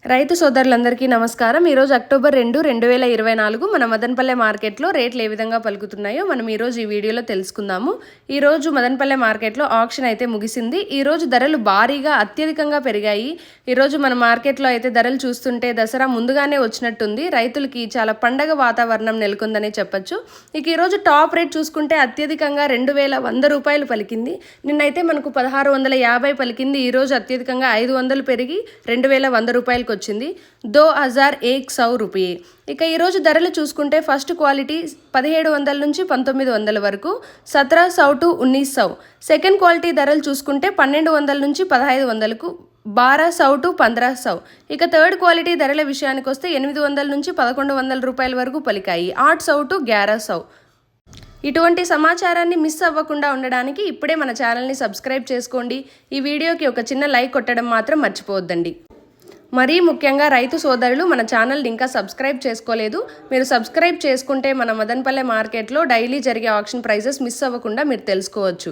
రైతు సోదరులందరికీ నమస్కారం। ఈరోజు అక్టోబర్ 2, 2024 మన మదనపల్లె మార్కెట్లో రేట్లు ఏ విధంగా పలుకుతున్నాయో మనం ఈరోజు ఈ వీడియోలో తెలుసుకుందాము। ఈరోజు మదనపల్లె మార్కెట్లో ఆక్షన్ అయితే ముగిసింది। ఈరోజు ధరలు భారీగా అత్యధికంగా పెరిగాయి। ఈరోజు మన మార్కెట్లో అయితే ధరలు చూస్తుంటే దసరా ముందుగానే వచ్చినట్టుంది। రైతులకి చాలా పండగ వాతావరణం నెలకొందనే చెప్పొచ్చు। ఇక ఈరోజు టాప్ రేట్ చూసుకుంటే అత్యధికంగా 2100 రూపాయలు పలికింది। నిన్నైతే మనకు 1650 పలికింది। ఈరోజు అత్యధికంగా 500 పెరిగి 2100 రూపాయలు వచ్చింది। 2100 రూపాయే। ఇక ఈరోజు ధరలు చూసుకుంటే ఫస్ట్ క్వాలిటీ 1700 నుంచి 1900 వరకు, 1700 to 1900। సెకండ్ క్వాలిటీ ధరలు చూసుకుంటే 1200 నుంచి 1500కు, 1200 to 1500। ఇక థర్డ్ క్వాలిటీ ధరల విషయానికి వస్తే 800 నుంచి 1100 రూపాయల వరకు పలికాయి, 800 to 1100। ఇటువంటి సమాచారాన్ని మిస్ అవ్వకుండా ఉండడానికి ఇప్పుడే మన ఛానల్ని సబ్స్క్రైబ్ చేసుకోండి। ఈ వీడియోకి ఒక చిన్న లైక్ కొట్టడం మాత్రం మర్చిపోవద్దండి। మరీ ముఖ్యంగా రైతు సోదరులు మన ఛానల్ని ఇంకా సబ్స్క్రైబ్ చేసుకోలేదు, మీరు సబ్స్క్రైబ్ చేసుకుంటే మన మదనపల్లె మార్కెట్లో డైలీ జరిగే ఆక్షన్ ప్రైజెస్ మిస్ అవ్వకుండా మీరు తెలుసుకోవచ్చు।